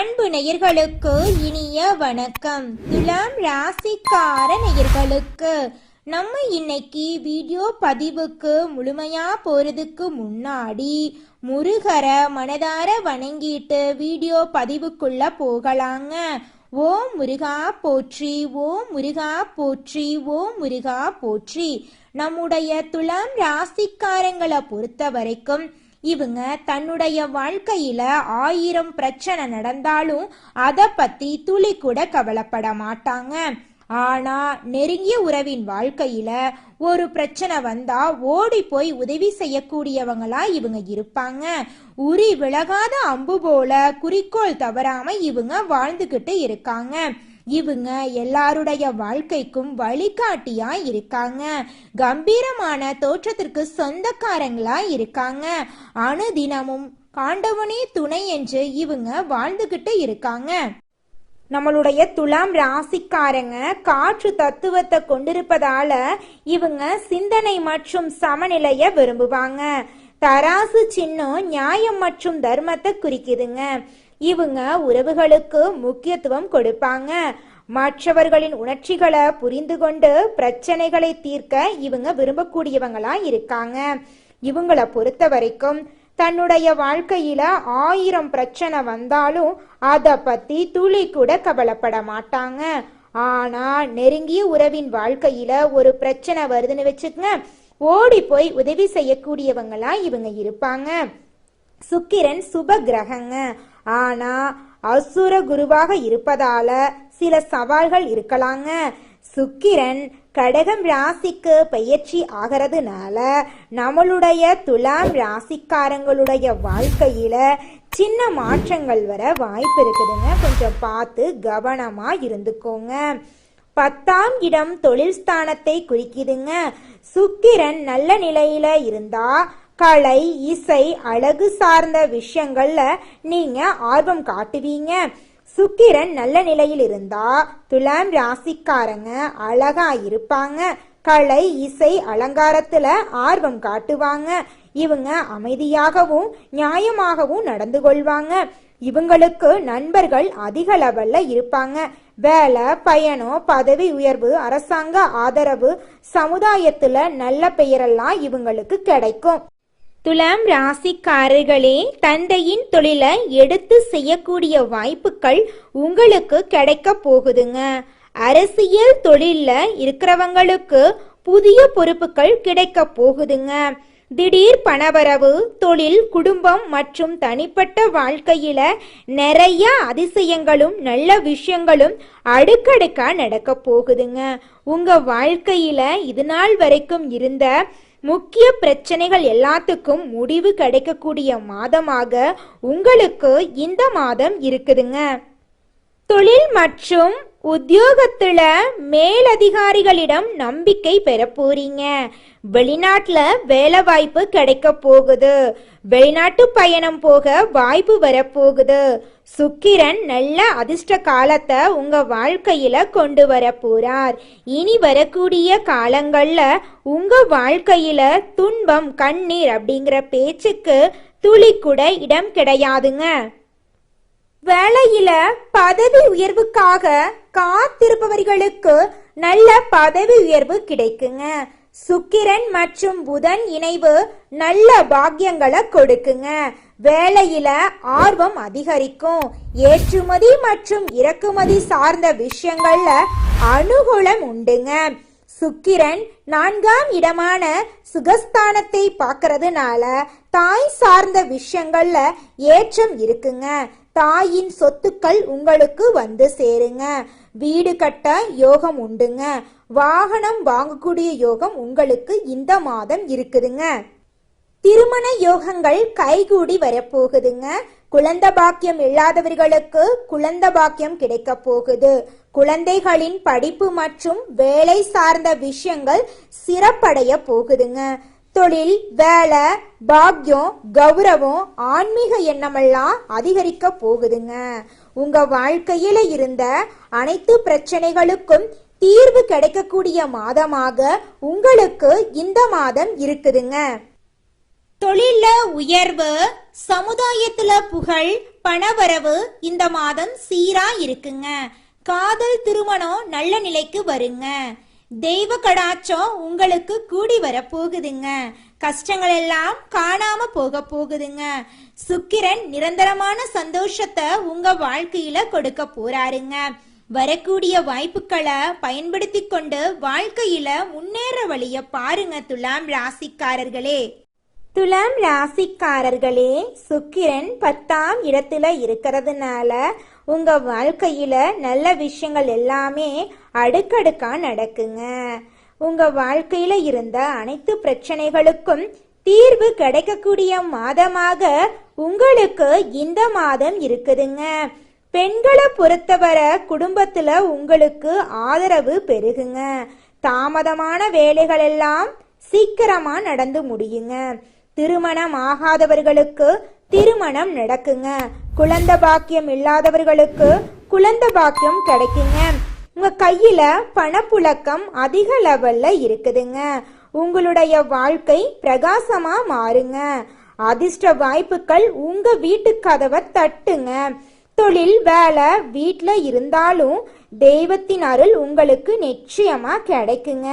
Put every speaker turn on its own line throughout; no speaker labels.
அன்பு நேயர்களுக்கு இனிய வணக்கம். துலாம் ராசிக்கார நேயர்களுக்கு நம்ம இன்னைக்கு வீடியோ பதிவுக்கு முழுமையா போறதுக்கு முன்னாடி முருகரை மனதார வணங்கிட்டு வீடியோ பதிவுக்குள்ள போகலாங்க. ஓம் முருகா போற்றி, ஓம் முருகா போற்றி, ஓம் முருகா போற்றி. நம்முடைய துலாம் ராசிக்காரங்களை பொறுத்த வரைக்கும் இவங்க தன்னுடைய வாழ்க்கையில 1000 பிரச்சனை நடந்தாலும் அதை பத்தி துளி கூட கவலைப்பட மாட்டாங்க. ஆனா நெருங்கிய உறவின் வாழ்க்கையில ஒரு பிரச்சனை வந்தா ஓடி போய் உதவி செய்யக்கூடியவங்களா இவங்க இருப்பாங்க. உரி விலகாத அம்பு போல குறிக்கோள் தவறாம இவங்க வாழ்ந்துகிட்டு இருக்காங்க. இவங்க எல்லாருடைய வாழ்க்கைக்கும் வழிகாட்டியா இருக்காங்க. கம்பீரமான தோற்றத்திற்கு சொந்தக்காரங்களா இருக்காங்க. அனுதினமும் ஆண்டவனே துணை என்று இவங்க வாழ்ந்துகிட்டு இருக்காங்க. நம்மளுடைய துலாம் ராசிக்காரங்க காற்று தத்துவத்தை கொண்டிருப்பதால இவங்க சிந்தனை மற்றும் சமநிலைய விரும்புவாங்க. தராசு சின்னம் நியாயம் மற்றும் தர்மத்தை குறிக்குதுங்க. இவங்க உறவுகளுக்கு முக்கியத்துவம் கொடுப்பாங்க. மற்றவர்களின் உணர்ச்சிகளை புரிந்து கொண்டு பிரச்சனைகளை தீர்க்க இவங்க விரும்பக்கூடியவங்களா இருக்காங்க. இவங்களை பொறுத்த வரைக்கும் தன்னுடைய வாழ்க்கையில 1000 பிரச்சனை வந்தாலும் அதை பத்தி துளி கூட கவலைப்பட மாட்டாங்க. ஆனா நெருங்கிய உறவின் வாழ்க்கையில ஒரு பிரச்சனை வருதுன்னு வச்சுக்கங்க, ஓடி போய் உதவி செய்யக்கூடியவங்களா இவங்க இருப்பாங்க. சுக்கிரன் சுப கிரகங்க. ஆனா அசுர குருவாக இருப்பதால சில சவால்கள் இருக்கலாங்க. சுக்கிரன் கடகம் ராசிக்கு பயிற்சி ஆகிறதுனால நம்மளுடைய துலாம் ராசிக்காரங்களுடைய வாழ்க்கையில சின்ன மாற்றங்கள் வர வாய்ப்பு இருக்குதுங்க. கொஞ்சம் பார்த்து கவனமா இருந்துக்கோங்க. 10ஆம் இடம் தொழில் ஸ்தானத்தை குறிக்குதுங்க. சுக்கிரன் நல்ல நிலையில இருந்தா கலை, இசை, அழகு சார்ந்த விஷயங்கள்ல நீங்க ஆர்வம் காட்டுவீங்க. சுக்கிரன் நல்ல நிலையில் இருந்தா துலாம் ராசிக்காரங்க அழகா இருப்பாங்க. கலை, இசை, அலங்காரத்துல ஆர்வம் காட்டுவாங்க. இவங்க அமைதியாகவும் நியாயமாகவும் நடந்து கொள்வாங்க. இவங்களுக்கு நண்பர்கள் அதிக லெவல்ல இருப்பாங்க. வேலை, பயணம், பதவி உயர்வு, அரசாங்க ஆதரவு, சமுதாயத்துல நல்ல பெயரெல்லாம் இவங்களுக்கு கிடைக்கும். துலாம் ராசிக்காரர்களே, தந்தையின் தொழிலை எடுத்து செய்யக்கூடிய வாய்ப்புகள் உங்களுக்கு கிடைக்க போகுதுங்க. அரசியல் தொழில்ல இருக்கிறவங்களுக்கு புதிய பொறுப்புகள் கிடைக்க போகுதுங்க. திடீர் பணவரவு, தொழில், குடும்பம் மற்றும் தனிப்பட்ட வாழ்க்கையில நிறைய அதிசயங்களும் நல்ல விஷயங்களும் அடுக்கடுக்கா நடக்க போகுதுங்க. உங்க வாழ்க்கையில இது நாள் வரைக்கும் இருந்த முக்கிய பிரச்சனைகள் எல்லாத்துக்கும் முடிவு கிடைக்கக்கூடிய மாதமாக உங்களுக்கு இந்த மாதம் இருக்குதுங்க. தொழில் மற்றும் உத்தியோகத்துல மேலதிகாரிகளிடம் நம்பிக்கை பெற போறீங்க. வெளிநாட்டுல வேலை வாய்ப்பு கிடைக்க போகுது. வெளிநாட்டு பயணம் போக வாய்ப்பு வரப்போகுது. சுக்கிரன் நல்ல அதிர்ஷ்ட காலத்தை உங்க வாழ்க்கையில கொண்டு வர போறார். இனி வரக்கூடிய காலங்கள்ல உங்க வாழ்க்கையில துன்பம், கண்ணீர் அப்படிங்கிற பேச்சுக்கு துளி கூட இடம் கிடையாதுங்க. வேலையில பதவி உயர்வுக்காக காத்திருப்பவர்களுக்கு நல்ல பதவி உயர்வு கிடைக்குங்க. சுக்கிரன் மற்றும் புதன் இணைவு நல்ல பாக்கியங்களை கொடுக்குங்க. வேலையில ஆர்வம் அதிகரிக்கும். ஏற்றுமதி மற்றும் இறக்குமதி சார்ந்த விஷயங்கள்ல அனுகூலம் உண்டுங்க. சுக்கிரன் 4ஆம் இடமான சுகஸ்தானத்தை பார்க்கறதுனால தாய் சார்ந்த விஷயங்கள்ல ஏற்றம் இருக்குங்க. தாயின் சொத்துக்கள் உங்களுக்கு வந்து சேருங்க. வீடு கட்ட யோகம் உண்டுங்க. வாகனம் வாங்கக்கூடிய யோகம் உங்களுக்கு இந்த மாதம் இருக்குதுங்க. திருமண யோகங்கள் கைகூடி வரப்போகுதுங்க. குழந்தை பாக்கியம் இல்லாதவர்களுக்கு குழந்தை பாக்கியம் கிடைக்க போகுது. குழந்தைகளின் படிப்பு மற்றும் வேலை சார்ந்த விஷயங்கள் சிறப்படைய போகுதுங்க. தொழில், வேலை, பாக்கியம், கௌரவம், ஆன்மீக எண்ணமெல்லாம் அதிகரிக்க போகுதுங்க. உங்க வாழ்க்கையில இருந்த அனைத்து பிரச்சனைகளுக்கும் தீர்வு கிடைக்கக்கூடிய மாதமாக உங்களுக்கு இந்த மாதம் இருக்குதுங்க. தொழில உயர்வு, சமுதாயத்துல புகழ், பணவரவு இந்த மாதம் சீரா இருக்குங்க. காதல் திருமணம் நல்ல நிலைக்கு வருங்க. தெய்வ கடாட்சம் உங்களுக்கு கூடி வர போகுதுங்க. கஷ்டங்கள் எல்லாம் காணாம போக போகுதுங்க. சுக்கிரன் நிரந்தரமான சந்தோஷத்தை உங்க வாழ்க்கையில கொடுக்க போறாருங்க. வரக்கூடிய வாய்ப்புகளை பயன்படுத்தி கொண்டு வாழ்க்கையில முன்னேற வழிய பாருங்க துலாம் ராசிக்காரர்களே. துலாம் ராசிக்காரர்களே, சுக்கிரன் 10ஆம் இடத்துல இருக்கிறதுனால உங்க வாழ்க்கையில நல்ல விஷயங்கள் எல்லாமே அடுக்கடுக்கா நடக்குங்க. உங்க வாழ்க்கையில இருந்த அனைத்து பிரச்சனைகளுக்கும் தீர்வு கிடைக்கக்கூடிய மாதமாக உங்களுக்கு இந்த மாதம் இருக்குதுங்க. பெண்களை பொறுத்தவரை குடும்பத்துல உங்களுக்கு ஆதரவு பெருகுங்க. தாமதமான வேலைகள் எல்லாம் சீக்கிரமா நடந்து முடியுங்க. திருமணம் ஆகாதவர்களுக்கு திருமணம் நடக்குங்க. குழந்தை பாக்கியம் இல்லாதவர்களுக்கு குழந்தை பாக்கியம் கிடைக்குங்க. உங்க கையில பணப்புழக்கம் அதிக லெவல்ல இருக்குதுங்க. உங்களுடைய வாழ்க்கை பிரகாசமா மாறுங்க. அதிர்ஷ்ட வாய்ப்புகள் உங்க வீட்டு கதவை தட்டுங்க. தொழில் வேலை வீட்டுல இருந்தாலும் தெய்வத்தின் அருள் உங்களுக்கு நிச்சயமா கிடைக்குங்க.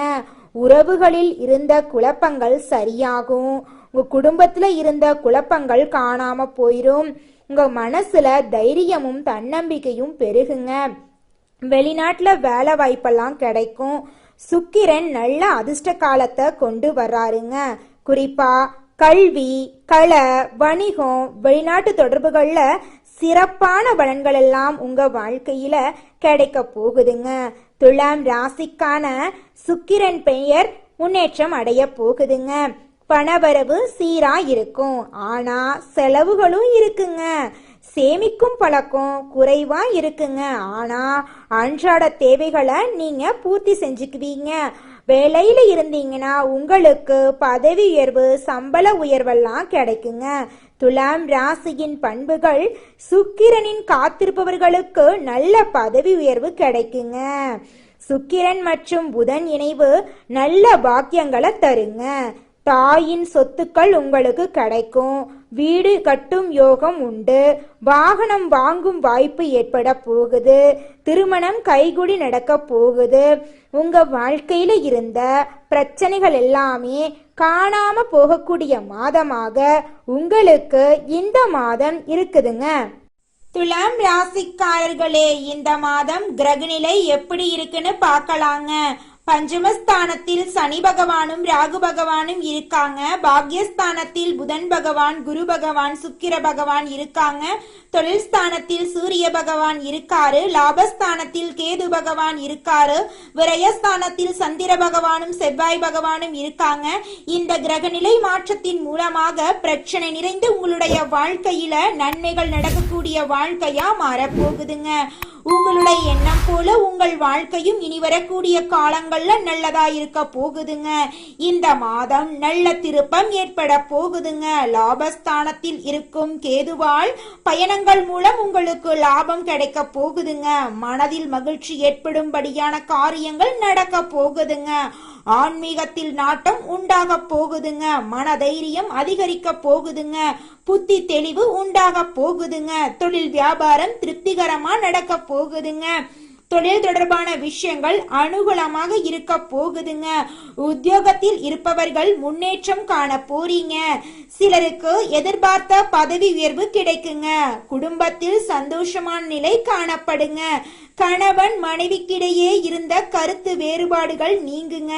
உறவுகளில் இருந்த குழப்பங்கள் சரியாகும். உங்க குடும்பத்துல இருந்த குழப்பங்கள் காணாம போயிரும். உங்க மனசுல தைரியமும் தன்னம்பிக்கையும் பெருகுங்க. வெளிநாட்டுல வேலை வாய்ப்பெல்லாம் கிடைக்கும். சுக்கிரன் நல்ல அதிர்ஷ்ட காலத்தை கொண்டு வர்றாருங்க. குறிப்பா கல்வி, கலை, வணிகம், வெளிநாட்டு தொடர்புகள்ல சிறப்பான பலன்கள் எல்லாம் உங்க வாழ்க்கையில கிடைக்க போகுதுங்க. துலாம் ராசிக்கான சுக்கிரன் பெயர் முன்னேற்றம் அடைய போகுதுங்க. பணவரவு சீரா இருக்கும். ஆனா செலவுகளும் இருக்குங்க. சேமிக்கும் பழக்கம் குறைவா இருக்குங்க. ஆனா அன்றாட தேவைகளை நீங்க பூர்த்தி செஞ்சுக்குவீங்க. வேலையில இருந்தீங்கன்னா உங்களுக்கு பதவி உயர்வு, சம்பள உயர்வெல்லாம் கிடைக்குங்க. துலாம் ராசியின் பண்புகள் சுக்கிரனின் காத்திருப்பவர்களுக்கு நல்ல பதவி உயர்வு கிடைக்குங்க. சுக்கிரன் மற்றும் புதன் இணைவு நல்ல பாக்கியங்களை தருங்க. தாயின் சொத்துக்கள் உங்களுக்கு கிடைக்கும். வீடு கட்டும் யோகம் உண்டு. வாகனம் வாங்கும் வாய்ப்பு ஏற்பட போகுது. திருமணம் கைகூடி நடக்க போகுது. உங்க வாழ்க்கையில இருந்த பிரச்சனைகள் எல்லாமே காணாம போகக்கூடிய மாதமாக உங்களுக்கு இந்த மாதம் இருக்குதுங்க. துலாம் ராசிக்காரர்களே, இந்த மாதம் கிரகநிலை எப்படி இருக்குன்னு பார்க்கலாங்க. பஞ்சமஸ்தானத்தில் சனி பகவானும் ராகு பகவானும் இருக்காங்க. பாக்யஸ்தானத்தில் புதன் பகவான், குரு பகவான், சுக்கிர பகவான் இருக்காங்க. தொழில் ஸ்தானத்தில் சூரிய பகவான் இருக்காரு. லாபஸ்தானத்தில் கேது பகவான் இருக்காரு. விரயஸ்தானத்தில் சந்திர பகவானும் செவ்வாய் பகவானும் இருக்காங்க. இந்த கிரகநிலை மாற்றத்தின் மூலமாக பிரச்சனை நிறைந்து உங்களுடைய வாழ்க்கையில நன்மைகள் நடக்கக்கூடிய வாழ்க்கையா மாறப்போகுதுங்க. உங்களுடைய எண்ணம் போல உங்கள் வாழ்க்கையும் இனி வரக்கூடிய காலங்கள்ல நல்லதா இருக்க போகுதுங்க. இந்த மாதம் நல்ல திருப்பம் ஏற்பட போகுதுங்க. லாபஸ்தானத்தில் இருக்கும் கேதுவால் பயணங்கள் மூலம் உங்களுக்கு லாபம் கிடைக்க போகுதுங்க. மனதில் மகிழ்ச்சி ஏற்படும்படியான காரியங்கள் நடக்க போகுதுங்க. ஆன்மீகத்தில் நாட்டம் உண்டாக போகுதுங்க. மனதைரியம் அதிகரிக்க போகுதுங்க. புத்தி தெளிவு உண்டாக போகுதுங்க. தொழில் வியாபாரம் திருப்திகரமா நடக்க போகுதுங்க. தொழில் தொடர்பான விஷயங்கள் அனுகூலமாக இருக்க போகுதுங்க. உத்தியோகத்தில் இருப்பவர்கள் முன்னேற்றம் காண போறீங்க. சிலருக்கு எதிர்பார்த்த பதவி உயர்வு கிடைக்குங்க. குடும்பத்தில் சந்தோஷமான நிலை காணப்படுங்க. கணவன் மனைவிக்கிடையே இருந்த கருத்து வேறுபாடுகள் நீங்குங்க.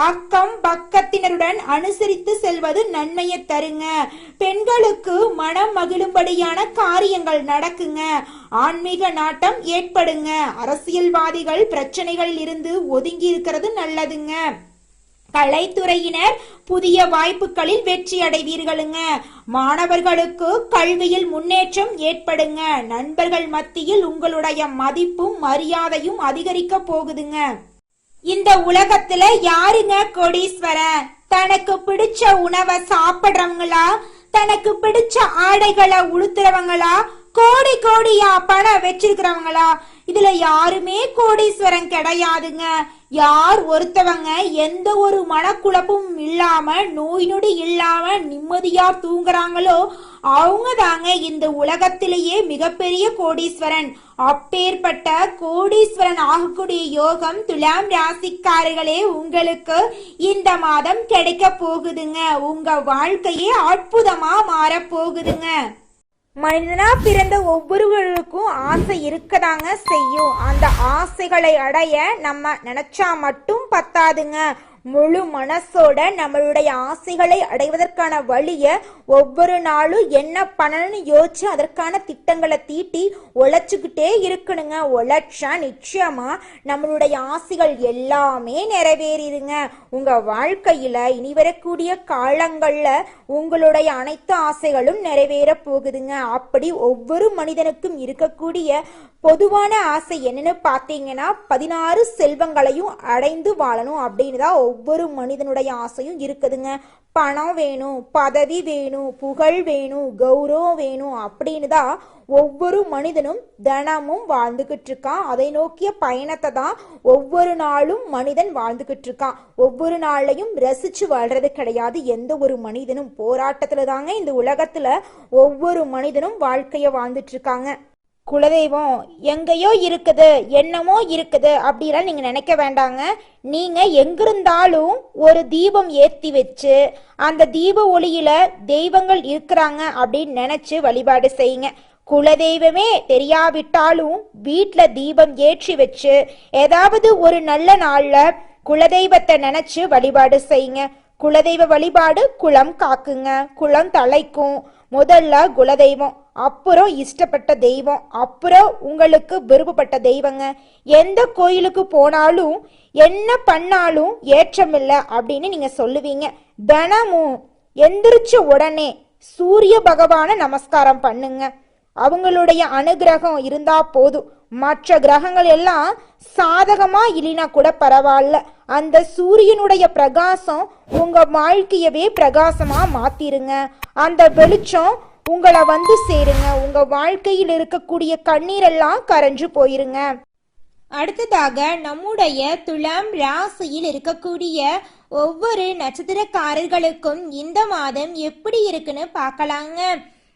அக்கம் பக்கத்தினருடன் அனுசரித்து செல்வது நன்மையை தருங்க. பெண்களுக்கு மனம் மகிழும்படியான காரியங்கள் நடக்குங்க. ஆன்மீக நாட்டம் ஏற்படுங்க. அரசியல்வாதிகள் பிரச்சனைகளில் இருந்து ஒதுங்கி இருக்கிறது நல்லதுங்க. கலைத்துறையினர் புதிய வாய்ப்புகளில் வெற்றி அடைவீர்களுங்க. மாணவர்களுக்கு கல்வியில் முன்னேற்றம் ஏற்படுங்க. நண்பர்கள் மத்தியில் உங்களுடைய மதிப்பும் மரியாதையும் அதிகரிக்க போகுதுங்க. இந்த உலகத்துல யாருங்க கோடீஸ்வரன்? தனக்கு பிடிச்ச உணவை சாப்பிடுறவங்களா, தனக்கு பிடிச்ச ஆடைகளை உடுத்துறவங்களா, கோடி கோடியா பணம் வச்சிருக்கிறவங்களா? இதுல யாருமே கோடீஸ்வரன் கிடையாதுங்க. யார் ஒருத்தவங்க எந்த ஒரு மனக்குழப்பமும் இல்லாம நோய் நொடி இல்லாம நிம்மதியா தூங்குறாங்களோ அவங்க தாங்க இந்த உலகத்திலேயே மிகப்பெரிய கோடீஸ்வரன். அப்பேற்பட்ட கோடீஸ்வரன் ஆகக்கூடிய யோகம் துலாம் ராசிக்காரர்களே உங்களுக்கு இந்த மாதம் கிடைக்க போகுதுங்க. உங்க வாழ்க்கையே அற்புதமா மாற போகுதுங்க. மனிதனா பிறந்த ஒவ்வொருவருக்கும் ஆசை இருக்கதாங்க செய்யும். அந்த ஆசைகளை அடைய நம்ம நினைச்சா மட்டும் பத்தாதுங்க. முழு மனசோட நம்மளுடைய ஆசைகளை அடைவதற்கான வழிய ஒவ்வொரு நாளும் என்ன பண்ணணும்னு யோசிச்சு அதற்கான திட்டங்களை தீட்டி உழைச்சுக்கிட்டே இருக்கணுங்க. உழைச்சா நிச்சயமா நம்மளுடைய ஆசைகள் எல்லாமே நிறைவேறிடுங்க. உங்க வாழ்க்கையில இனி வரக்கூடிய காலங்கள்ல உங்களுடைய அனைத்து ஆசைகளும் நிறைவேற போகுதுங்க. அப்படி ஒவ்வொரு மனிதனுக்கும் இருக்கக்கூடிய பொதுவான ஆசை என்னன்னு பார்த்தீங்கன்னா 16 செல்வங்களையும் அடைந்து வாழணும் அப்படின்னு தான் ஒவ்வொரு மனிதனுடைய ஆசையும் இருக்குதுங்க. பணம் வேணும், பதவி வேணும், புகழ் வேணும், கௌரவம் வேணும் அப்படின்னு தான் ஒவ்வொரு மனிதனும் தினமும் வாழ்ந்துகிட்டு இருக்கான். அதை நோக்கிய பயணத்தை தான் ஒவ்வொரு நாளும் மனிதன் வாழ்ந்துகிட்டு இருக்கான். ஒவ்வொரு நாளையும் ரசிச்சு வாழ்றது கிடையாது. எந்த ஒரு மனிதனும் போராட்டத்துல தாங்க இந்த உலகத்துல ஒவ்வொரு மனிதனும் வாழ்க்கைய வாழ்ந்துட்டு இருக்காங்க. குலதெய்வம் எங்கேயோ இருக்குது, என்னமோ இருக்குது அப்படிலாம் நீங்க நினைக்க வேண்டாங்க. நீங்க எங்கிருந்தாலும் ஒரு தீபம் ஏத்தி வச்சு அந்த தீப ஒளியில தெய்வங்கள் இருக்கிறாங்க அப்படின்னு நினைச்சு வழிபாடு செய்யுங்க. குலதெய்வமே தெரியாவிட்டாலும் வீட்டுல தீபம் ஏற்றி வச்சு ஏதாவது ஒரு நல்ல நாள்ல குலதெய்வத்தை நினைச்சு வழிபாடு செய்யுங்க. குலதெய்வ வழிபாடு குலம் காக்குங்க, குலம் தலைக்கும். முதல்ல குலதெய்வம், அப்புறம் இஷ்டப்பட்ட தெய்வம், அப்புறம் உங்களுக்கு விருப்பப்பட்ட தெய்வங்க. எந்த கோயிலுக்கு போனாலும் என்ன பண்ணாலும் ஏற்றமில்லை அப்படின்னு நீங்க சொல்லுவீங்க. தினமும் எந்திரிச்ச உடனே சூரிய பகவான நமஸ்காரம் பண்ணுங்க. அவங்களுடைய அனுகிரகம் இருந்தா போதும். மற்ற கிரகங்கள் எல்லாம் சாதகமா இல்லைனா கூட பரவாயில்ல, அந்த சூரியனுடைய பிரகாசம் உங்க வாழ்க்கையவே பிரகாசமா மாத்திருங்க. அந்த வெளிச்சம் உங்களை வந்து சேருங்க. உங்க வாழ்க்கையில் இருக்கக்கூடிய கண்ணீரெல்லாம் கரைஞ்சு போயிருங்க. அடுத்ததாக நம்முடைய துலாம் ராசியில் இருக்கக்கூடிய ஒவ்வொரு நட்சத்திரக்காரர்களுக்கும் இந்த மாதம் எப்படி இருக்குன்னு பார்க்கலாங்க.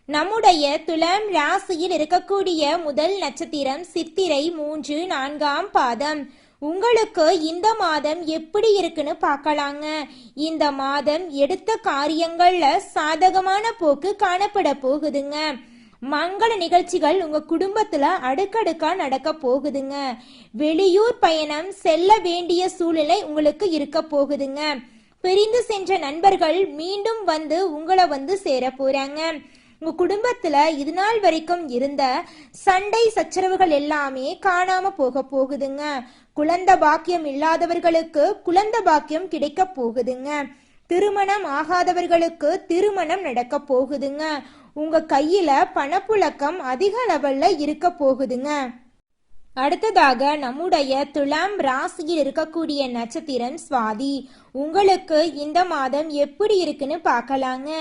நம்முடைய துலாம் ராசியில் இருக்கக்கூடிய முதல் நட்சத்திரம் சித்திரை 3, 4ஆம் பாதம். உங்களுக்கு இந்த மாதம் எப்படி இருக்குன்னு பார்க்கலாங்க. இந்த மாதம் எடுத்த காரியங்கள்ல சாதகமான போக்கு காணப்பட போகுதுங்க. மங்கள நிகழ்ச்சிகள் உங்க குடும்பத்துல அடுக்கடுக்கா நடக்க போகுதுங்க. வெளியூர் பயணம் செல்ல வேண்டிய சூழ்நிலை உங்களுக்கு இருக்க போகுதுங்க. பிரிந்து சென்ற நண்பர்கள் மீண்டும் வந்து உங்களை வந்து சேர போறாங்க. உங்க குடும்பத்துல இது நாள் வரைக்கும் இருந்த சண்டை சச்சரவுகள் எல்லாமே காணாம போக போகுதுங்க. குழந்தை பாக்கியம் இல்லாதவர்களுக்கு குழந்தை பாக்கியம் கிடைக்க போகுதுங்க. திருமணம் ஆகாதவர்களுக்கு திருமணம் நடக்க போகுதுங்க. உங்க கையில பணப்புழக்கம் அதிக லெவல்ல இருக்க போகுதுங்க. அடுத்ததாக நம்முடைய துலாம் ராசியில் இருக்கக்கூடிய நட்சத்திரம் சுவாதி. உங்களுக்கு இந்த மாதம் எப்படி இருக்குன்னு பார்க்கலாங்க.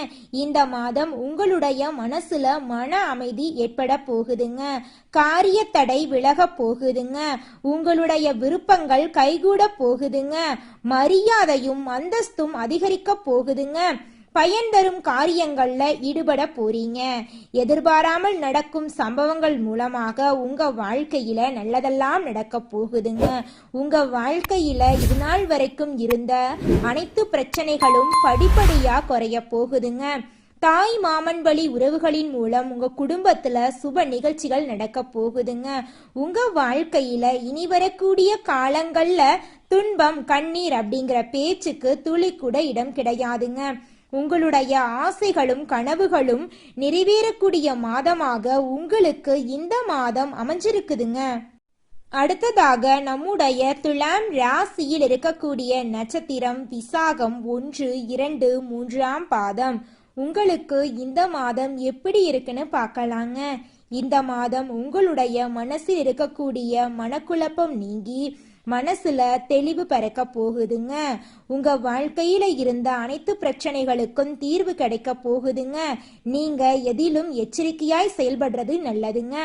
இந்த மாதம் உங்களுடைய மனசுல மன அமைதி ஏற்பட போகுதுங்க. காரிய தடை விலக போகுதுங்க. உங்களுடைய விருப்பங்கள் கைகூட போகுதுங்க. மரியாதையும் அந்தஸ்தும் அதிகரிக்க போகுதுங்க. பயன் தரும் காரியங்கள்ல ஈடுபட போறீங்க. எதிர்பாராமல் நடக்கும் சம்பவங்கள் மூலமாக உங்க வாழ்க்கையில நல்லதெல்லாம் நடக்க போகுதுங்க. உங்க வாழ்க்கையில இது நாள் வரைக்கும் இருந்த அனைத்து பிரச்சனைகளும் படிப்படியா குறைய போகுதுங்க. தாய் மாமன் வழி உறவுகளின் மூலம் உங்க குடும்பத்துல சுப நிகழ்ச்சிகள் நடக்க போகுதுங்க. உங்க வாழ்க்கையில இனி வரக்கூடிய காலங்கள்ல துன்பம் கண்ணீர் அப்படிங்கிற பேச்சுக்கு துளி கூட இடம் கிடையாதுங்க. உங்களுடைய ஆசைகளும் கனவுகளும் நிறைவேறக்கூடிய மாதமாக உங்களுக்கு இந்த மாதம் அமைஞ்சிருக்குதுங்க. அடுத்ததாக நம்முடைய துலாம் ராசியில் இருக்கக்கூடிய நட்சத்திரம் விசாகம் 1, 2, 3ஆம் பாதம். உங்களுக்கு இந்த மாதம் எப்படி இருக்குன்னு பார்க்கலாங்க. இந்த மாதம் உங்களுடைய மனசில் இருக்கக்கூடிய மனக்குழப்பம் நீங்கி மனசுல தெளிவு பிறக்க போகுதுங்க. உங்க வாழ்க்கையில இருந்த அனைத்து பிரச்சனைகளுக்கும் தீர்வு கிடைக்க போகுதுங்க. நீங்க எதிலும் எச்சரிக்கையாய் செயல்படுறது நல்லதுங்க.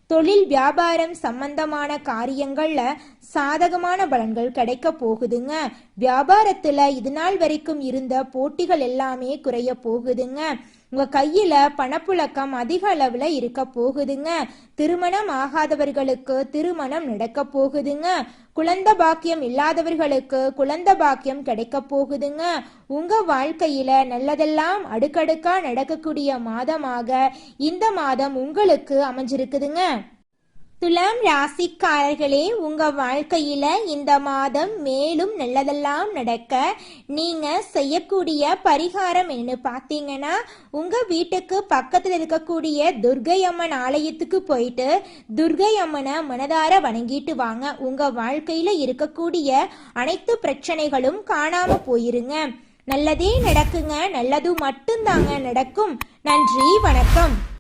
தொழில் வியாபாரம் சம்பந்தமான காரியங்கள்ல சாதகமான பலன்கள் கிடைக்க போகுதுங்க. வியாபாரத்துல இது நாள் வரைக்கும் இருந்த போட்டிகள் எல்லாமே குறைய போகுதுங்க. உங்க கையில பணப்புழக்கம் அதிக அளவுல இருக்க போகுதுங்க. திருமணம் ஆகாதவர்களுக்கு திருமணம் நடக்க போகுதுங்க. குழந்தை பாக்கியம் இல்லாதவர்களுக்கு குழந்தை பாக்கியம் கிடைக்க போகுதுங்க. உங்க வாழ்க்கையில நல்லதெல்லாம் அடுக்கடுக்கா நடக்கக்கூடிய மாதமாக இந்த மாதம் உங்களுக்கு அமைஞ்சிருக்குதுங்க. துலாம் ராசிக்காரர்களே, உங்க வாழ்க்கையில இந்த மாதம் மேலும் நல்லதெல்லாம் நடக்க நீங்க செய்யக்கூடிய பரிகாரம் என்ன பார்த்தீங்கன்னா, உங்க வீட்டுக்கு பக்கத்துல இருக்கக்கூடிய துர்கை அம்மன் ஆலயத்துக்கு போயிட்டு துர்கை அம்மனை மனதார வணங்கிட்டு வாங்க. உங்க வாழ்க்கையில இருக்கக்கூடிய அனைத்து பிரச்சனைகளும் காணாம போயிருங்க. நல்லதே நடக்குங்க. நல்லது மட்டும்தாங்க நடக்கும். நன்றி, வணக்கம்.